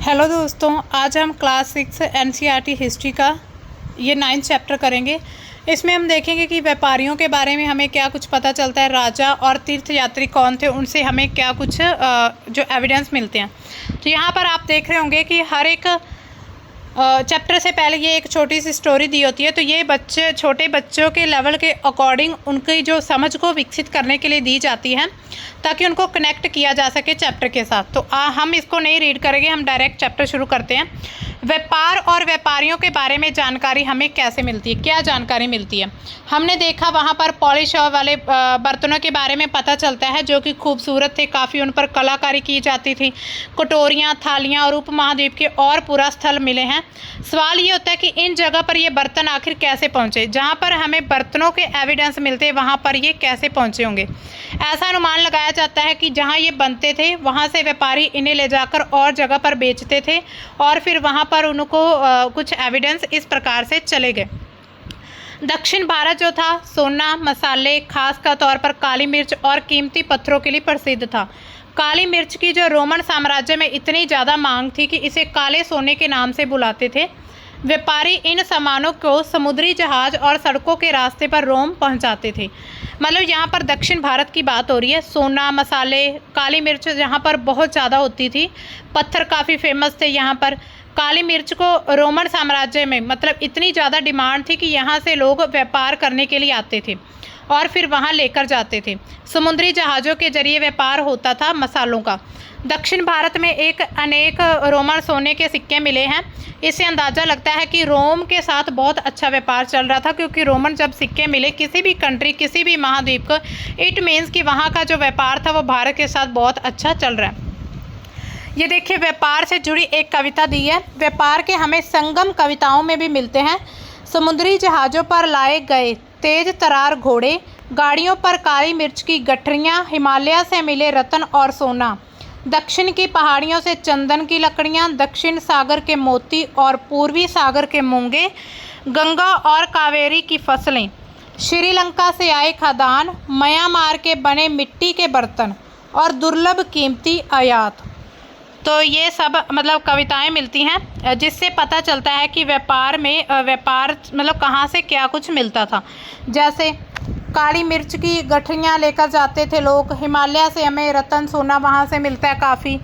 Hello दोस्तों, आज हम क्लास 6 एनसीईआरटी हिस्ट्री का ये 9th चैप्टर करेंगे। इसमें हम देखेंगे कि व्यापारियों के बारे में हमें क्या कुछ पता चलता है, राजा और तीर्थयात्री कौन थे, उनसे हमें क्या कुछ जो एविडेंस मिलते हैं। तो यहाँ पर आप देख रहे होंगे कि हर एक चैप्टर से पहले ये एक छोटी सी स्टोरी दी होती है। तो ये बच्चे, छोटे बच्चों के लेवल के अकॉर्डिंग उनकी जो समझ को विकसित करने के लिए दी जाती है, ताकि उनको कनेक्ट किया जा सके चैप्टर के साथ। तो हम इसको नहीं रीड करेंगे, हम डायरेक्ट चैप्टर शुरू करते हैं। व्यापार और व्यापारियों के बारे में जानकारी हमें कैसे मिलती है, क्या जानकारी मिलती है। हमने देखा वहाँ पर पॉलिश वाले बर्तनों के बारे में पता चलता है, जो कि खूबसूरत थे, काफ़ी उन पर कलाकारी की जाती थी। कटोरियाँ, थालियाँ और उपमहाद्वीप के और पूरा स्थल मिले हैं। सवाल ये होता है कि इन जगह पर ये बर्तन आखिर कैसे पहुँचे। जहाँ पर हमें बर्तनों के एविडेंस मिलते हैं, वहाँ पर ये कैसे पहुँचे होंगे। ऐसा अनुमान लगाया जाता है कि जहाँ ये बनते थे, वहाँ से व्यापारी इन्हें ले जाकर और जगह पर बेचते थे, और फिर वहाँ पर उनको कुछ एविडेंस इस प्रकार से चले गए। दक्षिण भारत जो था, सोना, मसाले, खास का तौर पर काली मिर्च और कीमती पत्थरों के लिए प्रसिद्ध था। काली मिर्च की जो रोमन साम्राज्य में इतनी ज़्यादा मांग थी कि इसे काले सोने के नाम से बुलाते थे। व्यापारी इन सामानों को समुद्री जहाज और सड़कों के रास्ते पर रोम पहुंचाते थे। मतलब यहाँ पर दक्षिण भारत की बात हो रही है। सोना, मसाले, काली मिर्च यहाँ पर बहुत ज़्यादा होती थी। पत्थर काफ़ी फेमस थे यहाँ पर। काली मिर्च को रोमन साम्राज्य में मतलब इतनी ज़्यादा डिमांड थी कि यहाँ से लोग व्यापार करने के लिए आते थे और फिर वहाँ लेकर जाते थे। समुद्री जहाज़ों के जरिए व्यापार होता था मसालों का। दक्षिण भारत में अनेक रोमन सोने के सिक्के मिले हैं। इससे अंदाज़ा लगता है कि रोम के साथ बहुत अच्छा व्यापार चल रहा था, क्योंकि रोमन जब सिक्के मिले किसी भी कंट्री, किसी भी महाद्वीप को, इट मीन्स कि वहाँ का जो व्यापार था वो भारत के साथ बहुत अच्छा चल रहा है। ये देखिए, व्यापार से जुड़ी एक कविता दी है। व्यापार के हमें संगम कविताओं में भी मिलते हैं। समुद्री जहाज़ों पर लाए गए तेज तरार घोड़े, गाड़ियों पर काली मिर्च की गठरियाँ, हिमालय से मिले रत्न और सोना, दक्षिण की पहाड़ियों से चंदन की लकड़ियाँ, दक्षिण सागर के मोती और पूर्वी सागर के मूंगे, गंगा और कावेरी की फसलें, श्रीलंका से आए खादान, म्यांमार के बने मिट्टी के बर्तन और दुर्लभ कीमती आयात। तो ये सब मतलब कविताएं मिलती हैं, जिससे पता चलता है कि व्यापार मतलब कहाँ से क्या कुछ मिलता था। जैसे काली मिर्च की गठरियाँ लेकर जाते थे लोग, हिमालय से हमें रतन सोना वहाँ से मिलता है काफ़ी,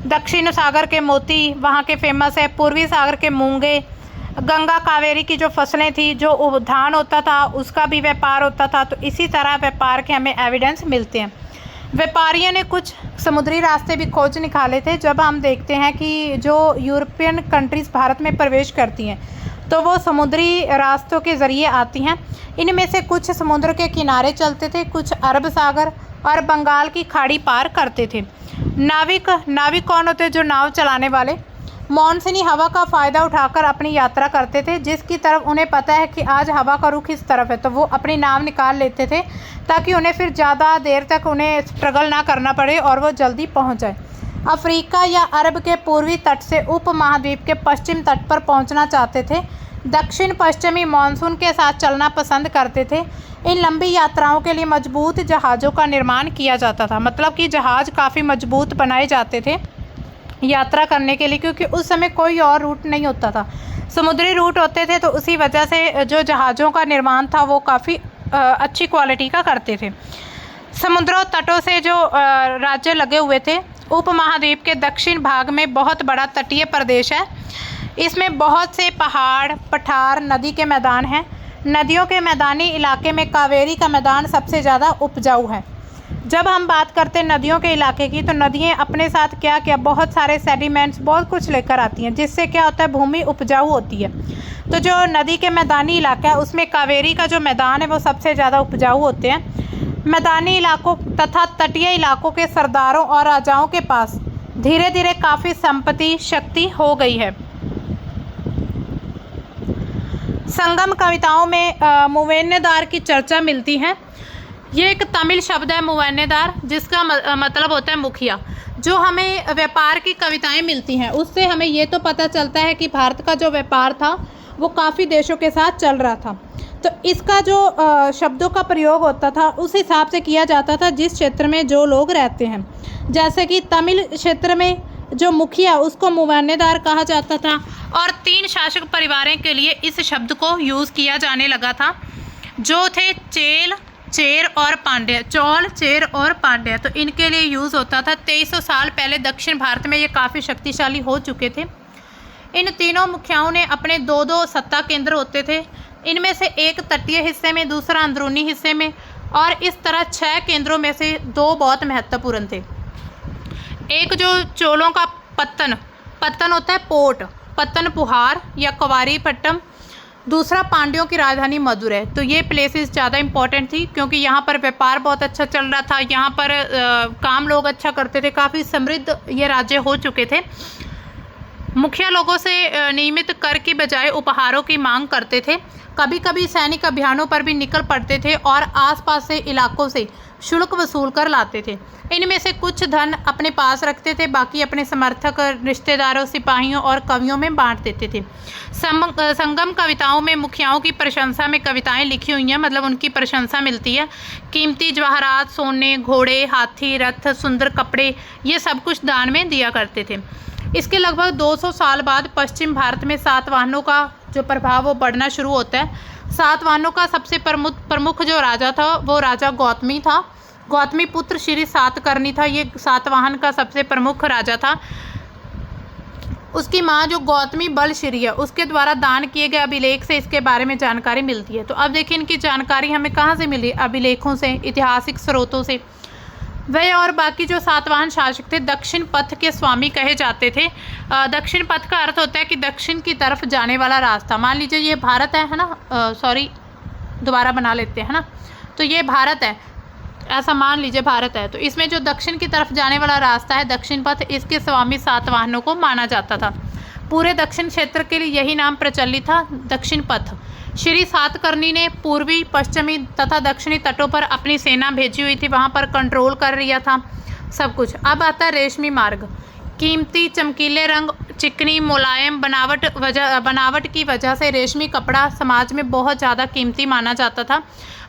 दक्षिण सागर के मोती वहाँ के फेमस है, पूर्वी सागर के मूंगे, गंगा कावेरी की जो फसलें थी, जो धान होता था उसका भी व्यापार होता था। तो इसी तरह व्यापार के हमें एविडेंस मिलते हैं। व्यापारियों ने कुछ समुद्री रास्ते भी खोज निकाले थे। जब हम देखते हैं कि जो यूरोपियन कंट्रीज़ भारत में प्रवेश करती हैं, तो वो समुद्री रास्तों के ज़रिए आती हैं। इनमें से कुछ समुद्र के किनारे चलते थे, कुछ अरब सागर और बंगाल की खाड़ी पार करते थे। नाविक कौन होते? जो नाव चलाने वाले। मॉनसूनी हवा का फ़ायदा उठाकर अपनी यात्रा करते थे। जिसकी तरफ उन्हें पता है कि आज हवा का रुख इस तरफ है, तो वो अपनी नाव निकाल लेते थे, ताकि उन्हें फिर ज़्यादा देर तक उन्हें स्ट्रगल ना करना पड़े और वो जल्दी पहुंच जाए। अफ्रीका या अरब के पूर्वी तट से उपमहाद्वीप के पश्चिम तट पर पहुंचना चाहते थे। दक्षिण पश्चिमी मानसून के साथ चलना पसंद करते थे। इन लंबी यात्राओं के लिए मजबूत जहाज़ों का निर्माण किया जाता था। मतलब कि जहाज़ काफ़ी मजबूत बनाए जाते थे यात्रा करने के लिए, क्योंकि उस समय कोई और रूट नहीं होता था, समुद्री रूट होते थे। तो उसी वजह से जो जहाज़ों का निर्माण था वो काफ़ी अच्छी क्वालिटी का करते थे। समुद्रों तटों से जो राज्य लगे हुए थे, उपमहाद्वीप के दक्षिण भाग में बहुत बड़ा तटीय प्रदेश है। इसमें बहुत से पहाड़, पठार, नदी के मैदान हैं। नदियों के मैदानी इलाके में कावेरी का मैदान सबसे ज़्यादा उपजाऊ है। जब हम बात करते हैं नदियों के इलाके की, तो नदियाँ अपने साथ क्या बहुत सारे सेडिमेंट्स, बहुत कुछ लेकर आती हैं, जिससे क्या होता है, भूमि उपजाऊ होती है। तो जो नदी के मैदानी इलाका है, उसमें कावेरी का जो मैदान है वो सबसे ज़्यादा उपजाऊ होते हैं। मैदानी इलाकों तथा तटीय इलाकों के सरदारों और राजाओं के पास धीरे धीरे काफ़ी संपत्ति शक्ति हो गई है। संगम कविताओं में मुवैनेदार की चर्चा मिलती है। ये एक तमिल शब्द है मुवैनेदार, जिसका मतलब होता है मुखिया। जो हमें व्यापार की कविताएं मिलती हैं, उससे हमें ये तो पता चलता है कि भारत का जो व्यापार था वो काफ़ी देशों के साथ चल रहा था। तो इसका जो शब्दों का प्रयोग होता था उस हिसाब से किया जाता था जिस क्षेत्र में जो लोग रहते हैं। जैसे कि तमिल क्षेत्र में जो मुखिया उसको मुवानेदार कहा जाता था, और 3 शासक परिवारों के लिए इस शब्द को यूज़ किया जाने लगा था, जो थे चेर और पांड्य। चोल, चेर और पांड्य, तो इनके लिए यूज़ होता था। 2300 साल पहले दक्षिण भारत में ये काफ़ी शक्तिशाली हो चुके थे। इन तीनों मुखियाओं ने अपने 2-2 सत्ता केंद्र होते थे। इनमें से एक तटीय हिस्से में, दूसरा अंदरूनी हिस्से में, और इस तरह 6 केंद्रों में से 2 बहुत महत्वपूर्ण थे। एक जो चोलों का पत्तन होता है पोर्ट, पत्तनपुहार या कवारीपट्टम। दूसरा पांड्यों की राजधानी मदुरै है। तो ये प्लेसेस ज़्यादा इंपॉर्टेंट थी क्योंकि यहाँ पर व्यापार बहुत अच्छा चल रहा था, यहाँ पर काम लोग अच्छा करते थे, काफ़ी समृद्ध ये राज्य हो चुके थे। मुखिया लोगों से नियमित कर की बजाय उपहारों की मांग करते थे। कभी कभी सैनिक अभियानों पर भी निकल पड़ते थे और आसपास से इलाकों से शुल्क वसूल कर लाते थे। इनमें से कुछ धन अपने पास रखते थे, बाकी अपने समर्थक, रिश्तेदारों, सिपाहियों और कवियों में बांट देते थे। संगम कविताओं में मुखियाओं की प्रशंसा में कविताएं लिखी हुई हैं, मतलब उनकी प्रशंसा मिलती है। कीमती जवाहरात, सोने, घोड़े, हाथी, रथ, सुंदर कपड़े, ये सब कुछ दान में दिया करते थे। इसके लगभग 200 साल बाद पश्चिम भारत में सातवाहनों का जो प्रभाव वो बढ़ना शुरू होता है। सातवाहनों का सबसे प्रमुख जो राजा था वो राजा गौतमी था। गौतमी पुत्र श्री सातकर्णी था, ये सातवाहन का सबसे प्रमुख राजा था। उसकी माँ जो गौतमी बलश्री है, उसके द्वारा दान किए गए अभिलेख से इसके बारे में जानकारी मिलती है। तो अब देखिए इनकी जानकारी हमें कहाँ से मिली? अभिलेखों से, ऐतिहासिक स्रोतों से। वह और बाकी जो सातवाहन शासक थे दक्षिण पथ के स्वामी कहे जाते थे। दक्षिण पथ का अर्थ होता है कि दक्षिण की तरफ जाने वाला रास्ता। मान लीजिए ये भारत है ना, दोबारा बना लेते हैं ना, तो ये भारत है, ऐसा मान लीजिए भारत है, तो इसमें जो दक्षिण की तरफ जाने वाला रास्ता है दक्षिण पथ, इसके स्वामी सातवाहनों को माना जाता था। पूरे दक्षिण क्षेत्र के लिए यही नाम प्रचलित था, दक्षिण पथ। श्री सातकर्णी ने पूर्वी, पश्चिमी तथा दक्षिणी तटों पर अपनी सेना भेजी हुई थी, वहाँ पर कंट्रोल कर लिया था सब कुछ। अब आता है रेशमी मार्ग। कीमती चमकीले रंग, चिकनी मुलायम बनावट की वजह से रेशमी कपड़ा समाज में बहुत ज़्यादा कीमती माना जाता था।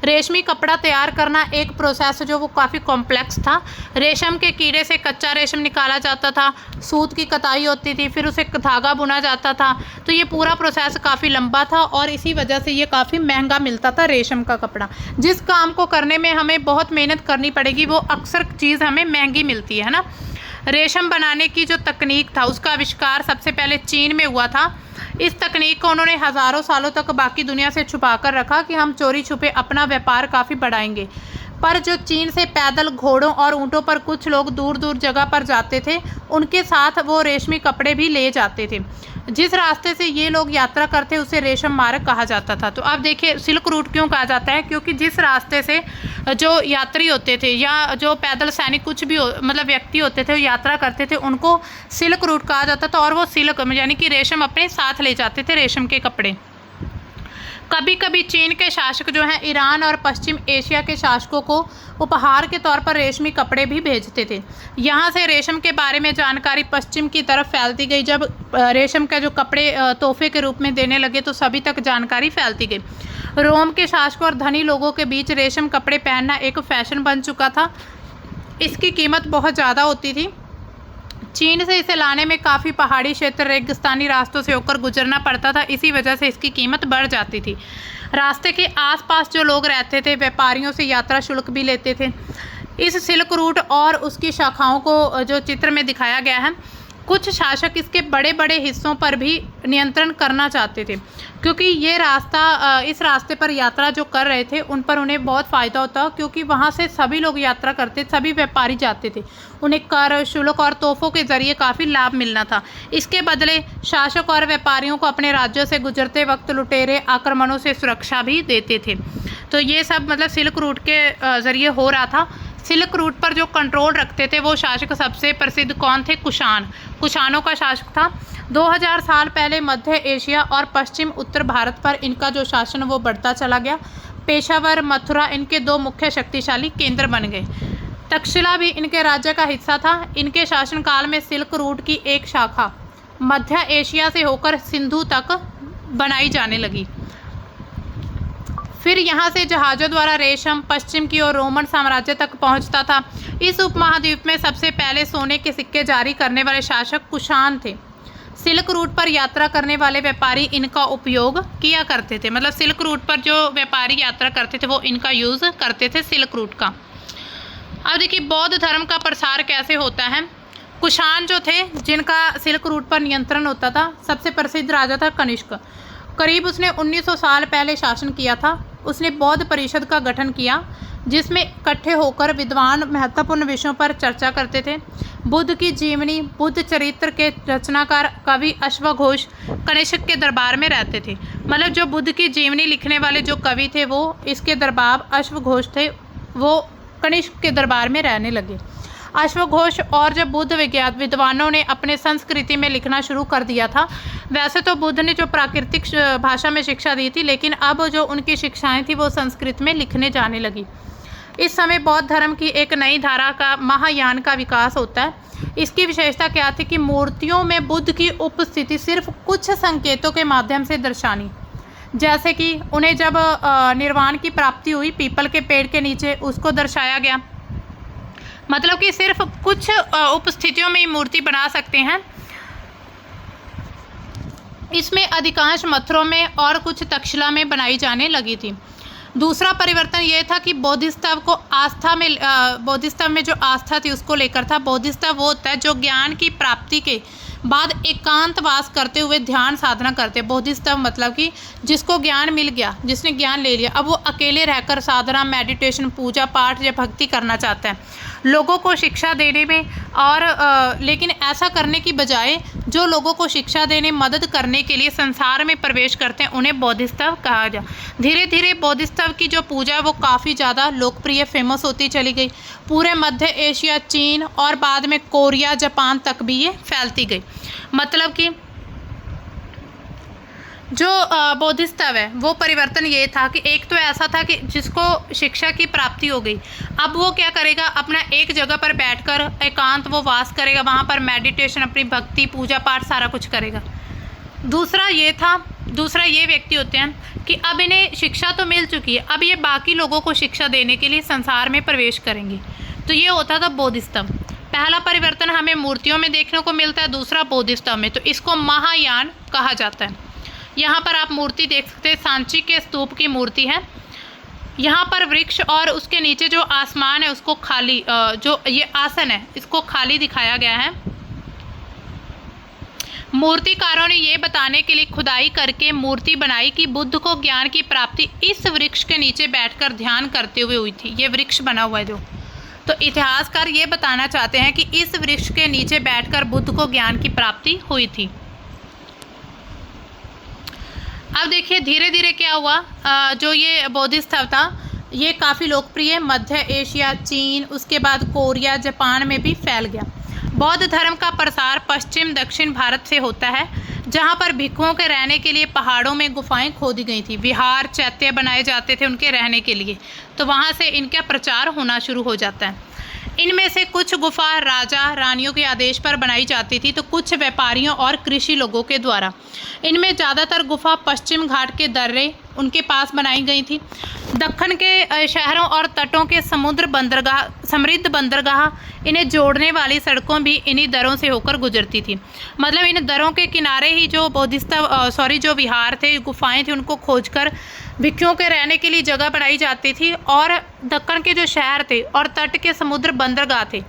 रेशमी कपड़ा तैयार करना एक प्रोसेस जो वो काफ़ी कॉम्प्लेक्स था। रेशम के कीड़े से कच्चा रेशम निकाला जाता था, सूत की कताई होती थी, फिर उसे धागा बुना जाता था। तो ये पूरा प्रोसेस काफ़ी लंबा था और इसी वजह से ये काफ़ी महंगा मिलता था रेशम का कपड़ा। जिस काम को करने में हमें बहुत मेहनत करनी पड़ेगी वो अक्सर चीज़ हमें महंगी मिलती है ना। रेशम बनाने की जो तकनीक था उसका आविष्कार सबसे पहले चीन में हुआ था। इस तकनीक को उन्होंने हज़ारों सालों तक बाकी दुनिया से छुपा कर रखा कि हम चोरी छुपे अपना व्यापार काफ़ी बढ़ाएंगे। पर जो चीन से पैदल, घोड़ों और ऊँटों पर कुछ लोग दूर दूर जगह पर जाते थे, उनके साथ वो रेशमी कपड़े भी ले जाते थे। जिस रास्ते से ये लोग यात्रा करते उसे रेशम मार्ग कहा जाता था। तो अब देखिए सिल्क रूट क्यों कहा जाता है, क्योंकि जिस रास्ते से जो यात्री होते थे या जो पैदल सैनिक कुछ भी मतलब व्यक्ति होते थे वो यात्रा करते थे, उनको सिल्क रूट कहा जाता था। और वो सिल्क यानी कि रेशम अपने साथ ले जाते थे, रेशम के कपड़े। कभी कभी चीन के शासक जो हैं ईरान और पश्चिम एशिया के शासकों को उपहार के तौर पर रेशमी कपड़े भी भेजते थे। यहाँ से रेशम के बारे में जानकारी पश्चिम की तरफ फैलती गई। जब रेशम के जो कपड़े तोहफे के रूप में देने लगे तो सभी तक जानकारी फैलती गई। रोम के शासकों और धनी लोगों के बीच रेशम कपड़े पहनना एक फैशन बन चुका था। इसकी कीमत बहुत ज़्यादा होती थी। चीन से इसे लाने में काफ़ी पहाड़ी क्षेत्र, रेगिस्तानी रास्तों से होकर गुजरना पड़ता था, इसी वजह से इसकी कीमत बढ़ जाती थी। रास्ते के आसपास जो लोग रहते थे व्यापारियों से यात्रा शुल्क भी लेते थे। इस सिल्क रूट और उसकी शाखाओं को जो चित्र में दिखाया गया है, कुछ शासक इसके बड़े बड़े हिस्सों पर भी नियंत्रण करना चाहते थे, क्योंकि ये रास्ता इस रास्ते पर यात्रा जो कर रहे थे उन पर उन्हें बहुत फ़ायदा होता, क्योंकि वहाँ से सभी लोग यात्रा करते, सभी व्यापारी जाते थे, उन्हें कर, शुल्क और तोहफों के ज़रिए काफ़ी लाभ मिलना था। इसके बदले शासक और व्यापारियों को अपने राज्यों से गुजरते वक्त लुटेरे आक्रमणों से सुरक्षा भी देते थे। तो ये सब मतलब सिल्क रूट के ज़रिए हो रहा था। सिल्क रूट पर जो कंट्रोल रखते थे वो शासक सबसे प्रसिद्ध कौन थे? कुषाणों का शासक था। 2000 साल पहले मध्य एशिया और पश्चिम उत्तर भारत पर इनका जो शासन वो बढ़ता चला गया। पेशावर, मथुरा इनके 2 मुख्य शक्तिशाली केंद्र बन गए। तक्षशिला भी इनके राज्य का हिस्सा था। इनके शासनकाल में सिल्क रूट की एक शाखा मध्य एशिया से होकर सिंधु तक बनाई जाने लगी। फिर यहाँ से जहाज़ों द्वारा रेशम पश्चिम की ओर रोमन साम्राज्य तक पहुँचता था। इस उपमहाद्वीप में सबसे पहले सोने के सिक्के जारी करने वाले शासक कुषाण थे। सिल्क रूट पर यात्रा करने वाले व्यापारी इनका उपयोग किया करते थे। मतलब सिल्क रूट पर जो व्यापारी यात्रा करते थे वो इनका यूज़ करते थे, सिल्क रूट का। अब देखिए बौद्ध धर्म का प्रसार कैसे होता है। कुषाण जो थे जिनका सिल्क रूट पर नियंत्रण होता था, सबसे प्रसिद्ध राजा था कनिष्क। करीब उसने 1900 साल पहले शासन किया था। उसने बौद्ध परिषद का गठन किया जिसमें इकट्ठे होकर विद्वान महत्वपूर्ण विषयों पर चर्चा करते थे। बुद्ध की जीवनी, बुद्ध चरित्र के रचनाकार कवि अश्वघोष कनिष्क के दरबार में रहते थे। मतलब जो बुद्ध की जीवनी लिखने वाले जो कवि थे वो इसके दरबार अश्वघोष थे, वो कनिष्क के दरबार में रहने लगे। अश्वघोष और जब बुद्ध विद्वानों ने अपने संस्कृति में लिखना शुरू कर दिया था। वैसे तो बुद्ध ने जो प्राकृतिक भाषा में शिक्षा दी थी, लेकिन अब जो उनकी शिक्षाएं थी वो संस्कृत में लिखने जाने लगी। इस समय बौद्ध धर्म की एक नई धारा का महायान का विकास होता है। इसकी विशेषता क्या थी कि मूर्तियों में बुद्ध की उपस्थिति सिर्फ कुछ संकेतों के माध्यम से दर्शानी, जैसे कि उन्हें जब निर्वाण की प्राप्ति हुई पीपल के पेड़ के नीचे, उसको दर्शाया गया। मतलब कि सिर्फ कुछ उपस्थितियों में ही मूर्ति बना सकते हैं। इसमें अधिकांश मथुरा में और कुछ तक्षशिला में बनाई जाने लगी थी। दूसरा परिवर्तन ये था कि बोधिसत्व को आस्था में बोधिसत्व में जो आस्था थी उसको लेकर था। बोधिसत्व वो होता है जो ज्ञान की प्राप्ति के बाद एकांतवास करते हुए ध्यान साधना करते। बोधिसत्व मतलब कि जिसको ज्ञान मिल गया, जिसने ज्ञान ले लिया, अब वो अकेले रहकर साधना, मेडिटेशन, पूजा पाठ या भक्ति करना चाहता है। लोगों को शिक्षा देने में और लेकिन ऐसा करने की बजाय जो लोगों को शिक्षा देने, मदद करने के लिए संसार में प्रवेश करते हैं उन्हें बोधिसत्व कहा जाए। धीरे धीरे बोधिसत्व की जो पूजा वो काफ़ी ज़्यादा लोकप्रिय, फेमस होती चली गई। पूरे मध्य एशिया, चीन और बाद में कोरिया, जापान तक भी ये फैलती गई। मतलब कि जो बोधिसत्व है वो परिवर्तन ये था कि एक तो ऐसा था कि जिसको शिक्षा की प्राप्ति हो गई, अब वो क्या करेगा, अपना एक जगह पर बैठकर एकांत वो वास करेगा, वहाँ पर मेडिटेशन, अपनी भक्ति, पूजा पाठ सारा कुछ करेगा। दूसरा ये व्यक्ति होते हैं कि अब इन्हें शिक्षा तो मिल चुकी है, अब ये बाकी लोगों को शिक्षा देने के लिए संसार में प्रवेश करेंगे। तो ये होता था बोधिसत्व। पहला परिवर्तन हमें मूर्तियों में देखने को मिलता है, दूसरा बोधिसत्व में। तो इसको महायान कहा जाता है। यहाँ पर आप मूर्ति देख सकते हैं, सांची के स्तूप की मूर्ति है। यहाँ पर वृक्ष और उसके नीचे जो आसमान है उसको खाली, जो ये आसन है इसको खाली दिखाया गया है। मूर्तिकारों ने ये बताने के लिए खुदाई करके मूर्ति बनाई कि बुद्ध को ज्ञान की प्राप्ति इस वृक्ष के नीचे बैठकर ध्यान करते हुए हुई थी। ये वृक्ष बना हुआ है जो, तो इतिहासकार ये बताना चाहते हैं कि इस वृक्ष के नीचे बैठकर बुद्ध को ज्ञान की प्राप्ति हुई थी। अब देखिए धीरे धीरे क्या हुआ, जो ये बोधिसत्व था ये काफ़ी लोकप्रिय, मध्य एशिया, चीन, उसके बाद कोरिया, जापान में भी फैल गया। बौद्ध धर्म का प्रसार पश्चिम दक्षिण भारत से होता है, जहाँ पर भिक्षुओं के रहने के लिए पहाड़ों में गुफाएं खोदी गई थी। विहार, चैत्य बनाए जाते थे उनके रहने के लिए, तो वहाँ से इनका प्रचार होना शुरू हो जाता है। इनमें से कुछ गुफा राजा रानियों के आदेश पर बनाई जाती थी, तो कुछ व्यापारियों और कृषि लोगों के द्वारा। इनमें ज़्यादातर गुफा पश्चिम घाट के दर्रे उनके पास बनाई गई थी। दक्कन के शहरों और तटों के समृद्ध बंदरगाह इन्हें जोड़ने वाली सड़कों भी इन्हीं दरों से होकर गुजरती थी। मतलब इन दरों के किनारे ही जो जो विहार थे, गुफाएं थी, उनको खोजकर भिक्षुओं के रहने के लिए जगह बनाई जाती थी। और दक्कन के जो शहर थे और तट के समुद्र बंदरगाह थे,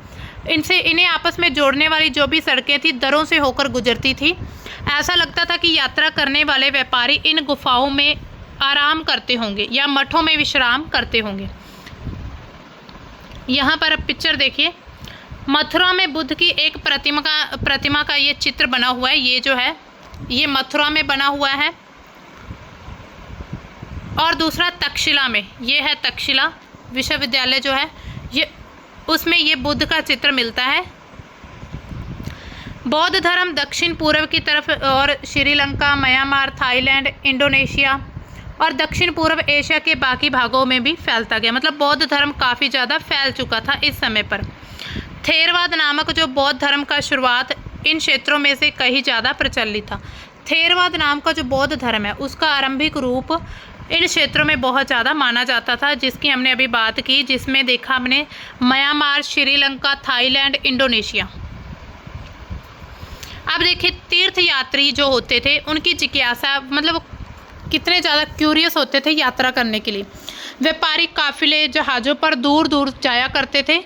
इन्हें आपस में जोड़ने वाली जो भी सड़कें थी दरों से होकर गुजरती थी। ऐसा लगता था कि यात्रा करने वाले व्यापारी इन गुफाओं में आराम करते होंगे या मठों में विश्राम करते होंगे। यहाँ पर अब पिक्चर देखिए, मथुरा में बुद्ध की एक प्रतिमा का ये चित्र बना हुआ है। ये जो है ये मथुरा में बना हुआ है। और दूसरा तक्षशिला में, ये है तक्षशिला विश्वविद्यालय जो है, ये उसमें ये बुद्ध का चित्र मिलता है। बौद्ध धर्म दक्षिण पूर्व की तरफ और श्रीलंका, म्यांमार, थाईलैंड, इंडोनेशिया और दक्षिण पूर्व एशिया के बाकी भागों में भी फैलता गया। मतलब बौद्ध धर्म काफ़ी ज़्यादा फैल चुका था इस समय पर। थेरवाद नामक जो बौद्ध धर्म का शुरुआत इन क्षेत्रों में से कहीं ज़्यादा प्रचलित था। थेरवाद नाम का जो बौद्ध धर्म है उसका आरंभिक रूप इन क्षेत्रों में बहुत ज़्यादा माना जाता था, जिसकी हमने अभी बात की, जिसमें देखा हमने म्यांमार, श्रीलंका, थाईलैंड, इंडोनेशिया। अब देखिए तीर्थ यात्री जो होते थे उनकी जिज्ञासा, मतलब कितने ज़्यादा क्यूरियस होते थे यात्रा करने के लिए। व्यापारिक काफिले जहाज़ों पर दूर दूर जाया करते थे।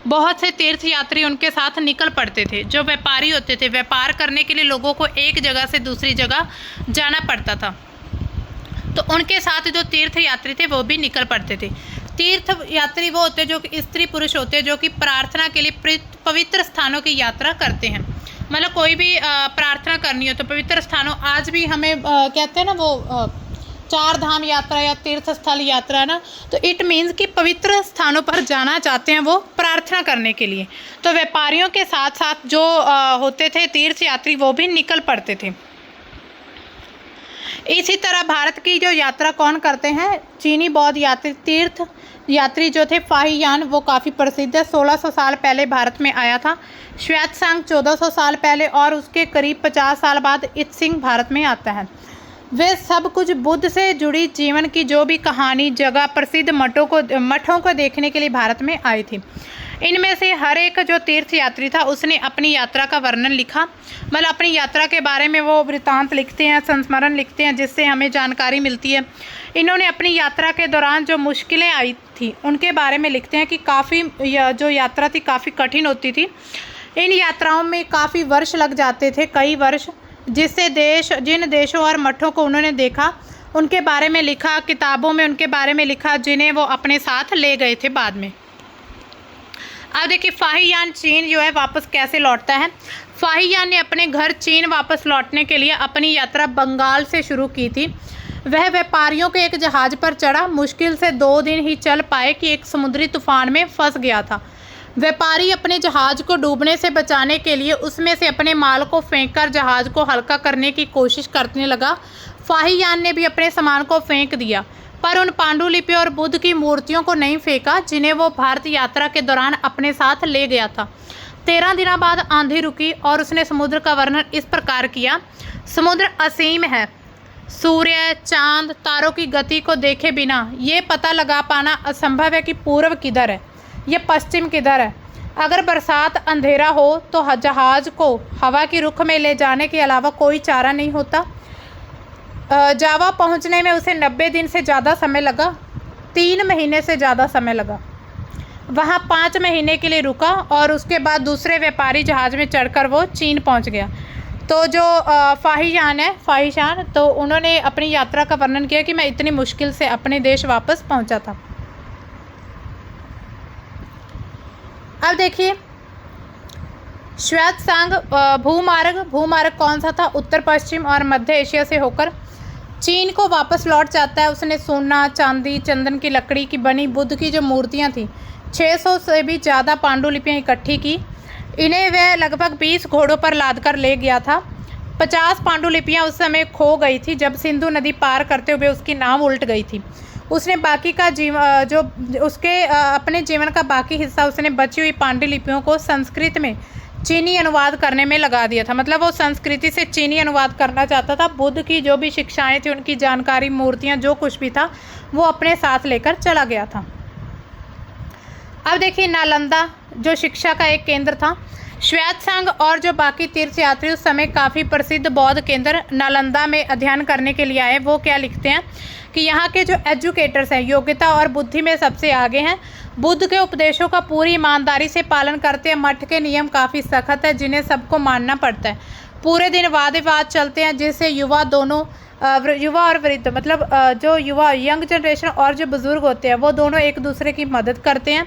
बहुत से तीर्थ यात्री उनके साथ निकल पड़ते थे। जो व्यापारी होते थे, व्यापार करने के लिए लोगों को एक जगह से दूसरी जगह जाना पड़ता था, तो उनके साथ जो तीर्थ यात्री थे वो भी निकल पड़ते थे। तीर्थ यात्री वो होते जो कि स्त्री पुरुष होते जो कि प्रार्थना के लिए पवित्र स्थानों की यात्रा करते हैं। मतलब कोई भी प्रार्थना करनी हो तो पवित्र स्थानों, आज भी हमें कहते हैं ना वो चार धाम यात्रा या तीर्थ स्थल यात्रा ना, तो इट मीन्स कि पवित्र स्थानों पर जाना चाहते हैं वो प्रार्थना करने के लिए। तो व्यापारियों के साथ साथ जो होते थे तीर्थ यात्री वो भी निकल पड़ते थे। इसी तरह भारत की जो यात्रा कौन करते हैं, चीनी बौद्ध यात्री तीर्थ यात्री जो थे फाहियान, वो काफ़ी प्रसिद्ध है। 1600 साल पहले भारत में आया था। श्वेतसांग 1400 साल पहले और उसके करीब 50 साल बाद इत्सिंग भारत में आता है। वे सब कुछ बुद्ध से जुड़ी जीवन की जो भी कहानी, जगह, प्रसिद्ध मठों को देखने के लिए भारत में आए थे। इनमें से हर एक जो तीर्थ यात्री था उसने अपनी यात्रा का वर्णन लिखा, मतलब अपनी यात्रा के बारे में वो वृत्तांत लिखते हैं, संस्मरण लिखते हैं, जिससे हमें जानकारी मिलती है। इन्होंने अपनी यात्रा के दौरान जो मुश्किलें आई थी उनके बारे में लिखते हैं कि काफ़ी जो यात्रा थी काफ़ी कठिन होती थी। इन यात्राओं में काफ़ी वर्ष लग जाते थे, कई वर्ष, जिससे जिन देशों और मठों को उन्होंने देखा उनके बारे में लिखा, किताबों में उनके बारे में लिखा, जिन्हें वो अपने साथ ले गए थे बाद में। अब देखिए फाहियान चीन जो है वापस कैसे लौटता है। फाहियान ने अपने घर चीन वापस लौटने के लिए अपनी यात्रा बंगाल से शुरू की थी। वह व्यापारियों के एक जहाज़ पर चढ़ा, मुश्किल से 2 दिन ही चल पाए कि एक समुद्री तूफान में फंस गया था। व्यापारी अपने जहाज़ को डूबने से बचाने के लिए उसमें से अपने माल को फेंककर जहाज़ को हल्का करने की कोशिश करने लगा। फाहियान ने भी अपने सामान को फेंक दिया, पर उन पांडुलिपियों और बुद्ध की मूर्तियों को नहीं फेंका जिन्हें वो भारत यात्रा के दौरान अपने साथ ले गया था। 13 दिनों बाद आंधी रुकी और उसने समुद्र का वर्णन इस प्रकार किया। समुद्र असीम है। सूर्य, चांद, तारों की गति को देखे बिना ये पता लगा पाना असंभव है कि पूर्व किधर है, ये पश्चिम किधर है। अगर बरसात, अंधेरा हो तो जहाज़ को हवा की रुख में ले जाने के अलावा कोई चारा नहीं होता। जावा पहुंचने में उसे 90 दिन से ज़्यादा समय लगा, 3 महीने से ज़्यादा समय लगा। वहाँ 5 महीने के लिए रुका और उसके बाद दूसरे व्यापारी जहाज़ में चढ़कर वो चीन पहुंच गया। तो जो फाहियान तो उन्होंने अपनी यात्रा का वर्णन किया कि मैं इतनी मुश्किल से अपने देश वापस पहुंचा था। अब देखिए श्वेतसांग भूमार्ग कौन सा था, उत्तर पश्चिम और मध्य एशिया से होकर चीन को वापस लौट जाता है। उसने सोना, चांदी, चंदन की लकड़ी की बनी बुद्ध की जो मूर्तियां थी 600 से भी ज़्यादा पांडुलिपियां इकट्ठी की। इन्हें वह लगभग 20 घोड़ों पर लादकर ले गया था। 50 पांडुलिपियां उस समय खो गई थी जब सिंधु नदी पार करते हुए उसकी नाव उल्ट गई थी। उसने बाकी का अपने जीवन का बाकी हिस्सा उसने बची हुई पांडुलिपियों को संस्कृत में चीनी अनुवाद करने में लगा दिया था। मतलब वो संस्कृति से चीनी अनुवाद करना चाहता था। बुद्ध की जो भी शिक्षाएं थी, उनकी जानकारी, मूर्तियां, जो कुछ भी था वो अपने साथ लेकर चला गया था। अब देखिए नालंदा जो शिक्षा का एक केंद्र था। श्वेतसांग और जो बाकी तीर्थयात्री उस समय काफ़ी प्रसिद्ध बौद्ध केंद्र नालंदा में अध्ययन करने के लिए आए। वो क्या लिखते हैं कि यहाँ के जो एजुकेटर्स हैं योग्यता और बुद्धि में सबसे आगे हैं। बुद्ध के उपदेशों का पूरी ईमानदारी से पालन करते हैं। मठ के नियम काफ़ी सख्त है जिन्हें सबको मानना पड़ता है। पूरे दिन वाद विवाद चलते हैं जिससे युवा और वृद्ध, मतलब जो युवा यंग जनरेशन और जो बुज़ुर्ग होते हैं वो दोनों एक दूसरे की मदद करते हैं।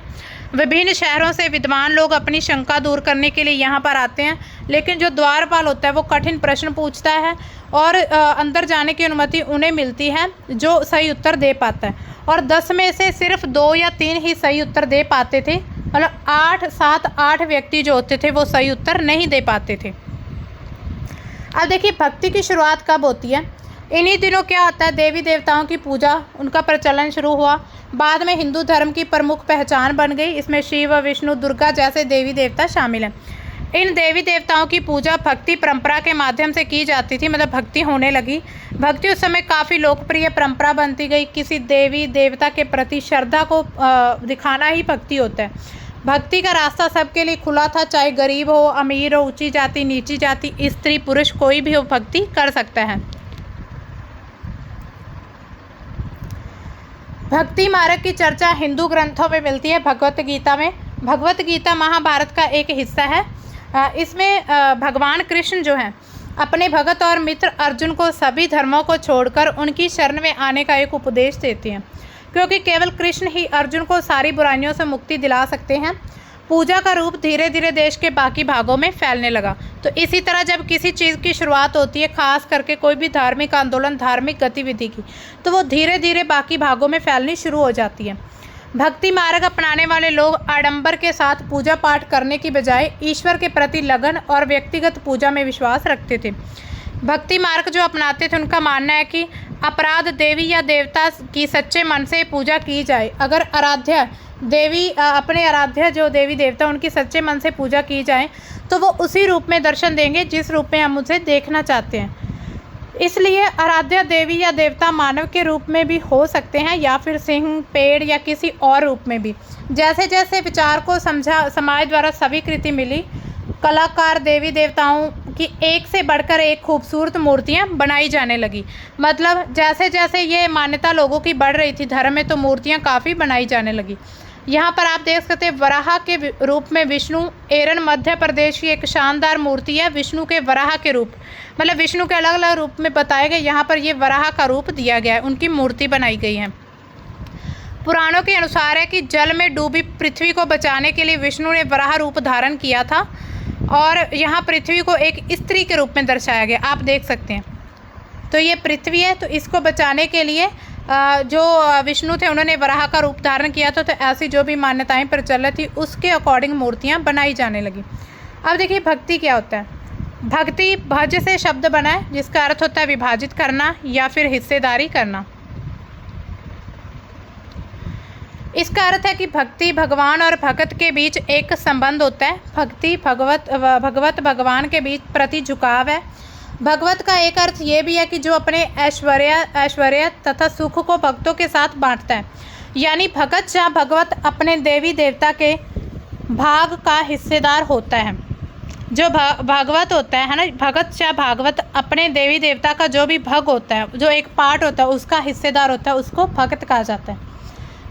विभिन्न शहरों से विद्वान लोग अपनी शंका दूर करने के लिए यहाँ पर आते हैं, लेकिन जो द्वारपाल होता है वो कठिन प्रश्न पूछता है और अंदर जाने की अनुमति उन्हें मिलती है जो सही उत्तर दे पाता है। और 10 में से सिर्फ 2 या 3 ही सही उत्तर दे पाते थे। मतलब 8 व्यक्ति जो होते थे वो सही उत्तर नहीं दे पाते थे। अब देखिए भक्ति की शुरुआत कब होती है। इन्हीं दिनों क्या होता है, देवी देवताओं की पूजा, उनका प्रचलन शुरू हुआ। बाद में हिंदू धर्म की प्रमुख पहचान बन गई। इसमें शिव, विष्णु, दुर्गा जैसे देवी देवता शामिल हैं। इन देवी देवताओं की पूजा भक्ति परंपरा के माध्यम से की जाती थी, मतलब भक्ति होने लगी। भक्ति उस समय काफ़ी लोकप्रिय परंपरा बनती गई। किसी देवी देवता के प्रति श्रद्धा को दिखाना ही भक्ति होता है। भक्ति का रास्ता सबके लिए खुला था, चाहे गरीब हो, अमीर हो, ऊंची जाति, नीची जाति, स्त्री पुरुष, कोई भी हो भक्ति कर सकता है। भक्ति मार्ग की चर्चा हिंदू ग्रंथों में मिलती है, भगवत गीता में। भगवत गीता महाभारत का एक हिस्सा है। इसमें भगवान कृष्ण जो हैं अपने भगत और मित्र अर्जुन को सभी धर्मों को छोड़कर उनकी शरण में आने का एक उपदेश देते हैं, क्योंकि केवल कृष्ण ही अर्जुन को सारी बुराइयों से मुक्ति दिला सकते हैं। पूजा का रूप धीरे धीरे देश के बाकी भागों में फैलने लगा। तो इसी तरह जब किसी चीज़ की शुरुआत होती है, खास करके कोई भी धार्मिक आंदोलन, धार्मिक गतिविधि की, तो वो धीरे धीरे बाकी भागों में फैलनी शुरू हो जाती है। भक्ति मार्ग अपनाने वाले लोग आडंबर के साथ पूजा पाठ करने की बजाय ईश्वर के प्रति लगन और व्यक्तिगत पूजा में विश्वास रखते थे। भक्ति मार्ग जो अपनाते थे उनका मानना है कि अपराध देवी या देवता की सच्चे मन से पूजा की जाए। अगर आराध्य देवी अपने आराध्य जो देवी देवता उनकी सच्चे मन से पूजा की जाए तो वो उसी रूप में दर्शन देंगे जिस रूप में हम उसे देखना चाहते हैं। इसलिए आराध्य देवी या देवता मानव के रूप में भी हो सकते हैं या फिर सिंह, पेड़ या किसी और रूप में भी। जैसे जैसे विचार को समाज द्वारा स्वीकृति मिली, कलाकार देवी देवताओं की एक से बढ़कर एक खूबसूरत मूर्तियां बनाई जाने लगी। मतलब जैसे जैसे ये मान्यता लोगों की बढ़ रही थी धर्म में, तो मूर्तियां काफ़ी बनाई जाने लगी। यहाँ पर आप देख सकते हैं वराह के रूप में विष्णु, एरन मध्य प्रदेश की एक शानदार मूर्ति है। विष्णु के वराह के रूप, मतलब विष्णु के अलग अलग रूप में बताए गए, यहाँ पर ये वराह का रूप दिया गया है, उनकी मूर्ति बनाई गई है। पुराणों के अनुसार है कि जल में डूबी पृथ्वी को बचाने के लिए विष्णु ने वराह रूप धारण किया था और यहाँ पृथ्वी को एक स्त्री के रूप में दर्शाया गया, आप देख सकते हैं। तो ये पृथ्वी है, तो इसको बचाने के लिए जो विष्णु थे उन्होंने वराह का रूप धारण किया था। तो ऐसी जो भी मान्यताएं प्रचलित थी उसके अकॉर्डिंग मूर्तियां बनाई जाने लगी। अब देखिए भक्ति क्या होता है। भक्ति भज से शब्द बना है जिसका अर्थ होता है विभाजित करना या फिर हिस्सेदारी करना। इसका अर्थ है कि भक्ति भगवान और भगत के बीच एक संबंध होता है। भक्ति भगवत भगवान के बीच प्रति झुकाव है। भगवत का एक अर्थ ये भी है कि जो अपने ऐश्वर्य तथा सुख को भक्तों के साथ बांटता है, यानी भगत या भगवत अपने देवी देवता के भाग का हिस्सेदार होता है। जो भागवत होता है ना, भगत या भागवत अपने देवी देवता का जो भी भग होता है, जो एक पार्ट होता है उसका हिस्सेदार होता है, उसको भगत कहा जाता है।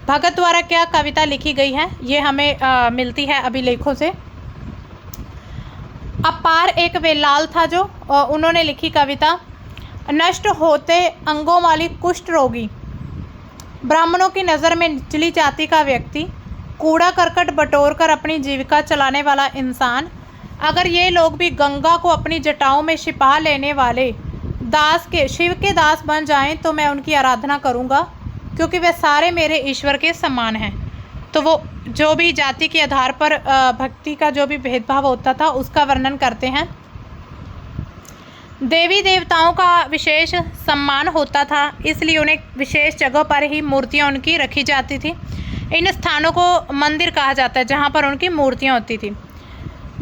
भगत द्वारा क्या कविता लिखी गई है ये हमें मिलती है अभिलेखों से। अपार एक वेलाल था जो उन्होंने लिखी कविता, नष्ट होते अंगों वाली कुष्ठ रोगी, ब्राह्मणों की नज़र में निचली जाति का व्यक्ति, कूड़ा करकट बटोर कर अपनी जीविका चलाने वाला इंसान, अगर ये लोग भी गंगा को अपनी जटाओं में छिपा लेने वाले दास के शिव के दास बन जाएं तो मैं उनकी आराधना करूंगा, क्योंकि वे सारे मेरे ईश्वर के समान हैं। तो वो जो भी जाति के आधार पर भक्ति का जो भी भेदभाव होता था उसका वर्णन करते हैं। देवी देवताओं का विशेष सम्मान होता था, इसलिए उन्हें विशेष जगहों पर ही मूर्तियां उनकी रखी जाती थी। इन स्थानों को मंदिर कहा जाता है जहां पर उनकी मूर्तियां होती थी।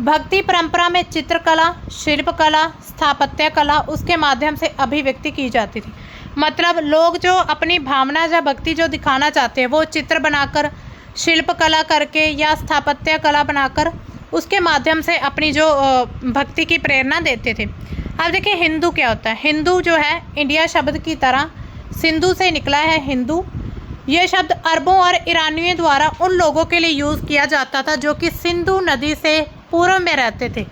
भक्ति परंपरा में चित्रकला, शिल्पकला, स्थापत्य कला उसके माध्यम से अभिव्यक्ति की जाती थी। मतलब लोग जो अपनी भावना या भक्ति जो दिखाना चाहते हैं वो चित्र बनाकर, शिल्प कला करके या स्थापत्य कला बनाकर उसके माध्यम से अपनी जो भक्ति की प्रेरणा देते थे। अब देखिए हिंदू क्या होता है। हिंदू जो है इंडिया शब्द की तरह सिंधु से निकला है हिंदू। ये शब्द अरबों और ईरानियों द्वारा उन लोगों के लिए यूज़ किया जाता था जो कि सिंधु नदी से पूर्व में रहते थे।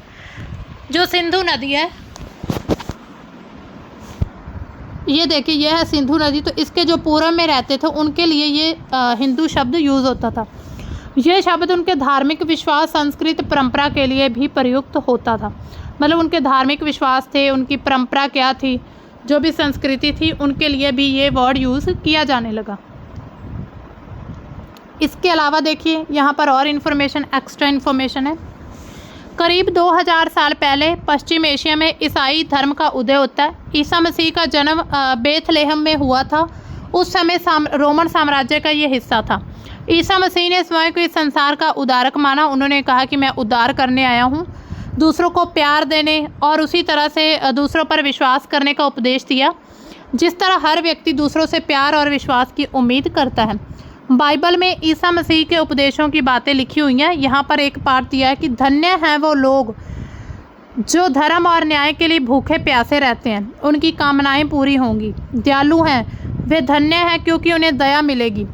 जो सिंधु नदी है, ये देखिए यह है सिंधु नदी, तो इसके जो पूर्व में रहते थे उनके लिए ये हिंदू शब्द यूज़ होता था। यह शब्द उनके धार्मिक विश्वास, संस्कृति, परंपरा के लिए भी प्रयुक्त होता था। मतलब उनके धार्मिक विश्वास थे, उनकी परंपरा क्या थी, जो भी संस्कृति थी, उनके लिए भी ये वर्ड यूज़ किया जाने लगा। इसके अलावा देखिए यहाँ पर और इन्फॉर्मेशन, एक्स्ट्रा इन्फॉर्मेशन है। करीब 2000 साल पहले पश्चिम एशिया में ईसाई धर्म का उदय होता है। ईसा मसीह का जन्म बेथलेहम में हुआ था। उस समय रोमन साम्राज्य का ये हिस्सा था। ईसा मसीह ने स्वयं को इस संसार का उद्धारक माना। उन्होंने कहा कि मैं उद्धार करने आया हूँ। दूसरों को प्यार देने और उसी तरह से दूसरों पर विश्वास करने का उपदेश दिया, जिस तरह हर व्यक्ति दूसरों से प्यार और विश्वास की उम्मीद करता है। बाइबल में ईसा मसीह के उपदेशों की बातें लिखी हुई हैं। यहाँ पर एक पाठ दिया है कि धन्य हैं वो लोग जो धर्म और न्याय के लिए भूखे प्यासे रहते हैं, उनकी कामनाएं पूरी होंगी। दयालु हैं वे धन्य हैं क्योंकि उन्हें दया मिलेगी।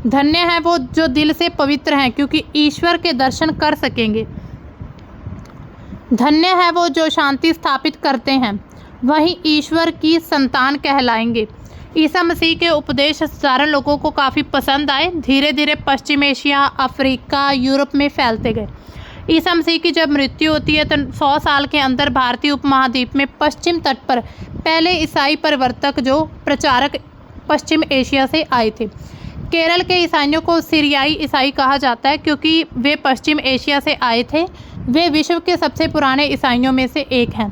धन्य हैं वो जो दिल से पवित्र हैं क्योंकि ईश्वर के दर्शन कर सकेंगे। धन्य है वो जो शांति स्थापित करते हैं, वही ईश्वर की संतान कहलाएंगे। ईसा मसीह के उपदेश साधारण लोगों को काफ़ी पसंद आए। धीरे धीरे पश्चिम एशिया, अफ्रीका, यूरोप में फैलते गए। ईसा मसीह की जब मृत्यु होती है तो 100 साल के अंदर भारतीय उपमहाद्वीप में पश्चिम तट पर पहले ईसाई परिवर्तक जो प्रचारक पश्चिम एशिया से आए थे। केरल के ईसाइयों को सीरियाई ईसाई कहा जाता है क्योंकि वे पश्चिम एशिया से आए थे। वे विश्व के सबसे पुराने ईसाइयों में से एक हैं।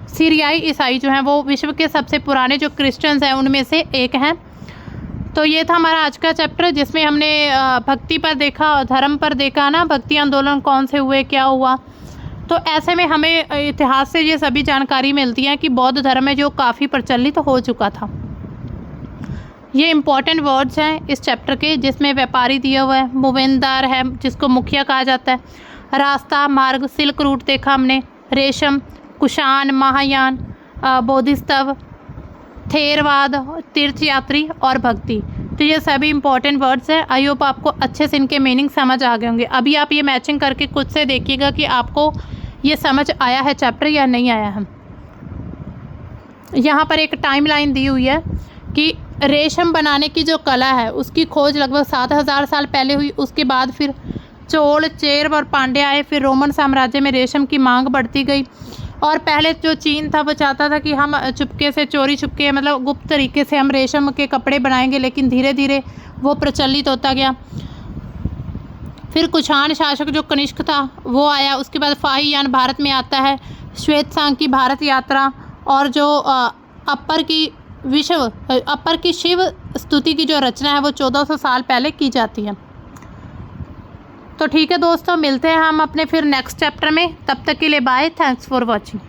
सीरियाई ईसाई जो हैं वो विश्व के सबसे पुराने जो क्रिश्चियंस हैं उनमें से एक हैं। तो ये था हमारा आज का चैप्टर, जिसमें हमने भक्ति पर देखा और धर्म पर देखा ना, भक्ति आंदोलन कौन से हुए, क्या हुआ। तो ऐसे में हमें इतिहास से ये सभी जानकारी मिलती है कि बौद्ध धर्म है जो काफ़ी प्रचलित हो चुका था। ये इम्पॉर्टेंट वर्ड्स हैं इस चैप्टर के, जिसमें व्यापारी दिया हुआ है, मुवेंदार है जिसको मुखिया कहा जाता है, रास्ता, मार्ग, सिल्क रूट देखा हमने, रेशम, कुषाण, महायान, बोधिसत्व, थेरवाद, तीर्थयात्री और भक्ति। तो ये सभी इंपॉर्टेंट वर्ड्स हैं। आई होप आपको अच्छे से इनके मीनिंग समझ आ गए होंगे। अभी आप ये मैचिंग करके खुद से देखिएगा कि आपको ये समझ आया है चैप्टर या नहीं आया है। यहाँ पर एक टाइमलाइन दी हुई है कि रेशम बनाने की जो कला है उसकी खोज लगभग 7000 साल पहले हुई। उसके बाद फिर चोल, चेर और पांड्य आए। फिर रोमन साम्राज्य में रेशम की मांग बढ़ती गई और पहले जो चीन था वो चाहता था कि हम चुपके से, चोरी छुपके, मतलब गुप्त तरीके से हम रेशम के कपड़े बनाएंगे, लेकिन धीरे धीरे वो प्रचलित होता गया। फिर कुषाण शासक जो कनिष्क था वो आया। उसके बाद फाहियान भारत में आता है, श्वेतसांग की भारत यात्रा और जो अपर की शिव स्तुति की जो रचना है वो 1400 साल पहले की जाती है। तो ठीक है दोस्तों, मिलते हैं हम अपने फिर नेक्स्ट चैप्टर में। तब तक के लिए बाय, थैंक्स फॉर वॉचिंग।